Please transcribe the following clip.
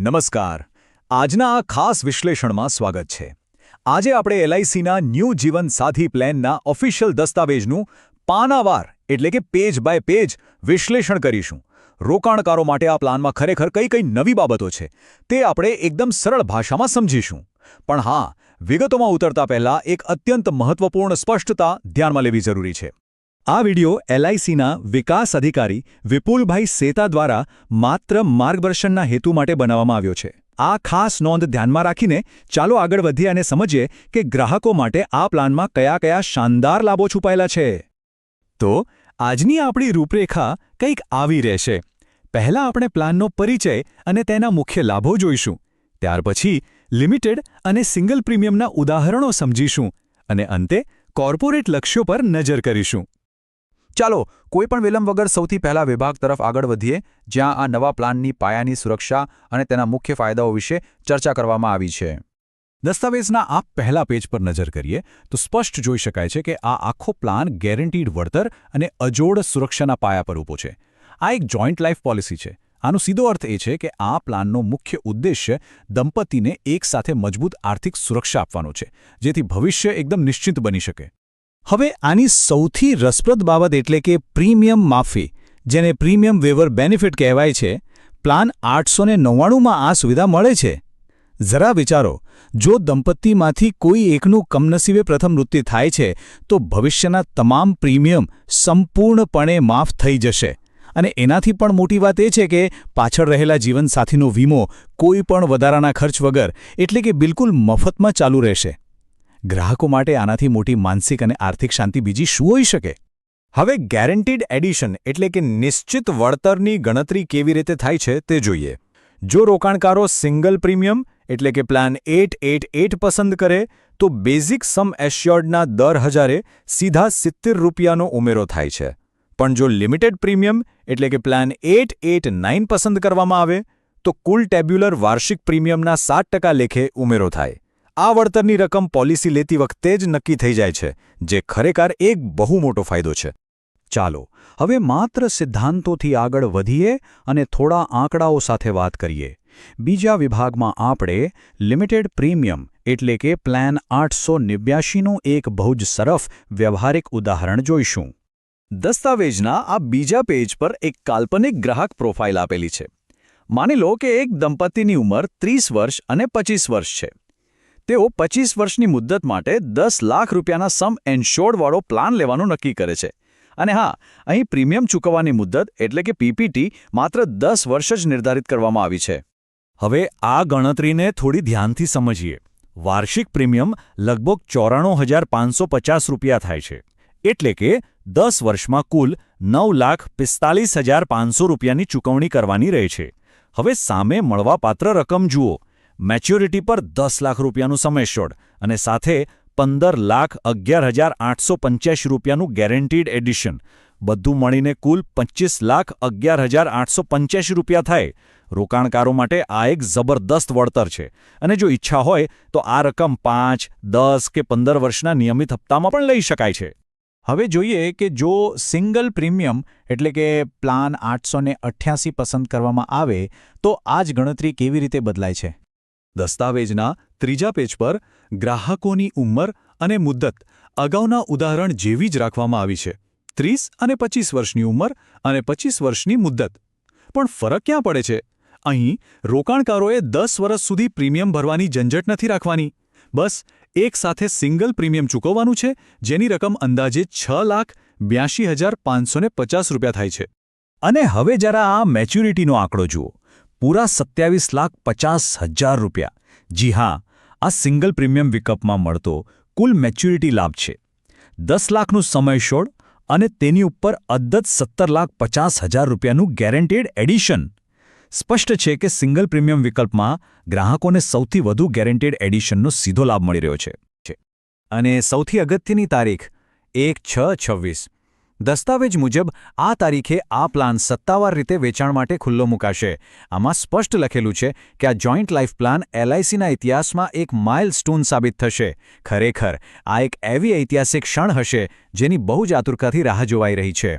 નમસ્કાર. આજના આ ખાસ વિશ્લેષણમાં સ્વાગત છે. આજે આપણે એલઆઈસીના ન્યૂ જીવન સાથી પ્લાનના ઓફિશિયલ દસ્તાવેજનું પાનાવાર એટલે કે પેજ બાય પેજ વિશ્લેષણ કરીશું. રોકાણકારો માટે આ પ્લાનમાં ખરેખર કઈ કઈ નવી બાબતો છે તે આપણે એકદમ સરળ ભાષામાં સમજીશું. પણ હા, વિગતોમાં ઉતરતા પહેલા એક અત્યંત મહત્વપૂર્ણ સ્પષ્ટતા ધ્યાનમાં લેવી જરૂરી છે. આ વિડિયો એલઆઈસીના વિકાસ અધિકારી વિપુલભાઈ સેતા દ્વારા માત્ર માર્ગદર્શનના હેતુ માટે બનાવવામાં આવ્યો છે. આ ખાસ નોંધ ધ્યાનમાં રાખીને ચાલો આગળ વધીએ અને સમજીએ કે ગ્રાહકો માટે આ પ્લાનમાં કયા કયા શાનદાર લાભો છુપાયેલા છે. તો આજની આપણી રૂપરેખા કંઈક આવી રહેશે. પહેલા આપણે પ્લાનનો પરિચય અને તેના મુખ્ય લાભો જોઈશું. ત્યાર પછી લિમિટેડ અને સિંગલ પ્રીમિયમના ઉદાહરણો સમજીશું અને અંતે કોર્પોરેટ લક્ષ્યો પર નજર કરીશું. ચાલો કોઈપણ વિલંબ વગર સૌથી પહેલા વિભાગ તરફ આગળ વધીએ, જ્યાં આ નવા પ્લાનની પાયાની સુરક્ષા અને તેના મુખ્ય ફાયદાઓ વિશે ચર્ચા કરવામાં આવી છે. દસ્તાવેજના આ પહેલા પેજ પર નજર કરીએ તો સ્પષ્ટ જોઈ શકાય છે કે આ આખો પ્લાન ગેરંટીડ વળતર અને અજોડ સુરક્ષાના પાયા પર ઊભો છે. આ એક જોઈન્ટ લાઈફ પોલિસી છે. આનો સીધો અર્થ એ છે કે આ પ્લાનનો મુખ્ય ઉદ્દેશ્ય દંપતીને એકસાથે મજબૂત આર્થિક સુરક્ષા આપવાનો છે, જેથી ભવિષ્ય એકદમ નિશ્ચિત બની શકે. હવે આની સૌથી રસપ્રદ બાબત એટલે કે પ્રીમિયમ માફી, જેને પ્રીમિયમ વેવર બેનિફિટ કહેવાય છે. પ્લાન 899માં આ સુવિધા મળે છે. જરા વિચારો, જો દંપતીમાંથી કોઈ એકનું કમનસીબે પ્રથમ મૃત્યુ થાય છે તો ભવિષ્યના તમામ પ્રીમિયમ સંપૂર્ણપણે માફ થઈ જશે. અને એનાથી પણ મોટી વાત એ છે કે પાછળ રહેલા જીવનસાથીનો વીમો કોઈ પણ વધારાના ખર્ચ વગર એટલે કે બિલકુલ મફતમાં ચાલુ રહેશે. ગ્રાહકો માટે આનાથી મોટી માનસિક અને આર્થિક શાંતિ બીજી શું હોઈ શકે? હવે ગેરંટીડ એડિશન એટલે કે નિશ્ચિત વળતરની ગણતરી કેવી રીતે થાય છે તે જોઈએ. જો રોકાણકારો સિંગલ પ્રીમિયમ એટલે કે પ્લાન 888 પસંદ કરે તો બેઝિક સમ એશ્યોર્ડના દર 1000 સીધા 70 રૂપિયાનો ઉમેરો થાય છે. પણ જો લિમિટેડ પ્રીમિયમ એટલે કે પ્લાન 889 પસંદ કરવામાં આવે તો કુલ ટેબ્યુલર વાર્ષિક પ્રીમિયમના 7% લેખે ઉમેરો થાય. આ વળતરની રકમ પોલિસી લેતી વખતે જ નક્કી થઈ જાય છે, જે ખરેખર એક બહુ મોટો ફાયદો છે. ચાલો હવે માત્ર સિદ્ધાંતોથી આગળ વધીએ અને થોડા આંકડાઓ સાથે વાત કરીએ. બીજા વિભાગમાં આપણે લિમિટેડ પ્રીમિયમ એટલે કે પ્લાન 889નું એક બહુ જ સરસ વ્યવહારિક ઉદાહરણ જોઈશું. દસ્તાવેજના આ બીજા પેજ પર એક કાલ્પનિક ગ્રાહક પ્રોફાઇલ આપેલી છે. માની લો કે એક દંપતીની ઉંમર 30 વર્ષ અને 25 વર્ષ છે. તેઓ 25 વર્ષની મુદ્દત માટે 10 લાખ રૂપિયાના સમ એન્શ્યોર્ડવાળો પ્લાન લેવાનું નક્કી કરે છે. અને હા, અહીં પ્રીમિયમ ચૂકવવાની મુદ્દત એટલે કે પીપીટી માત્ર 10 વર્ષ જ નિર્ધારિત કરવામાં આવી છે. હવે આ ગણતરીને થોડી ધ્યાનથી સમજીએ. વાર્ષિક પ્રીમિયમ લગભગ 94,550 રૂપિયા થાય છે. એટલે કે 10 વર્ષમાં કુલ 9,45,500 રૂપિયાની ચૂકવણી કરવાની રહે છે. હવે સામે મળવાપાત્ર રકમ જુઓ. મેચ્યોરિટી પર 10 લાખ રૂપિયાનું સમ એશ્યોર્ડ અને સાથે 15,11,885 રૂપિયાનું ગેરંટીડ એડિશન. બધું મળીને કુલ 25,11,885 રૂપિયા થાય. રોકાણકારો માટે આ એક જબરદસ્ત વળતર છે. અને જો ઈચ્છા હોય તો આ રકમ 5, 10 કે 15 વર્ષના નિયમિત હપ્તામાં પણ લઈ શકાય છે. હવે જોઈએ કે જો સિંગલ પ્રીમિયમ એટલે કે પ્લાન 888 પસંદ કરવામાં આવે તો આ જ ગણતરી કેવી રીતે બદલાય છે. દસ્તાવેજના ત્રીજા પેજ પર ગ્રાહકોની ઉંમર અને મુદ્દત અગાઉના ઉદાહરણ જેવી જ રાખવામાં આવી છે. 30 અને 25 વર્ષની ઉંમર અને 25 વર્ષની મુદ્દત. પણ ફરક ક્યાં પડે છે? અહીં રોકાણકારોએ 10 વર્ષ સુધી પ્રીમિયમ ભરવાની ઝંઝટ નથી રાખવાની. બસ એક સાથે સિંગલ પ્રીમિયમ ચૂકવવાનું છે, જેની રકમ અંદાજે 6,82,550 રૂપિયા થાય છે. અને હવે જરા આ મેચ્યોરિટીનો આંકડો જુઓ. પૂરા 27,50,000 રૂપિયા. જી હા, આ સિંગલ પ્રીમિયમ વિકલ્પમાં મળતો કુલ મેચ્યોરિટી લાભ છે. 10 લાખનું સમ એશ્યોર્ડ અને તેની ઉપર અદ્ધત 17,50,000 રૂપિયાનું ગેરંટીડ એડિશન. સ્પષ્ટ છે કે સિંગલ પ્રીમિયમ વિકલ્પમાં ગ્રાહકોને સૌથી વધુ ગેરંટીડ એડિશનનો સીધો લાભ મળી રહ્યો છે. અને સૌથી અગત્યની તારીખ 1/6/26. દસ્તાવેજ મુજબ આ તારીખે આ પ્લાન સત્તાવાર રીતે વેચાણ માટે ખુલ્લો મુકાશે. આમાં સ્પષ્ટ લખેલું છે કે આ જોઈન્ટ લાઈફ પ્લાન એલઆઈસીના ઇતિહાસમાં એક માઇલસ્ટોન સાબિત થશે. ખરેખર આ એક એવી ઐતિહાસિક ક્ષણ હશે જેની બહુ જ આતુરતાથી રાહ જોવાઈ રહી છે.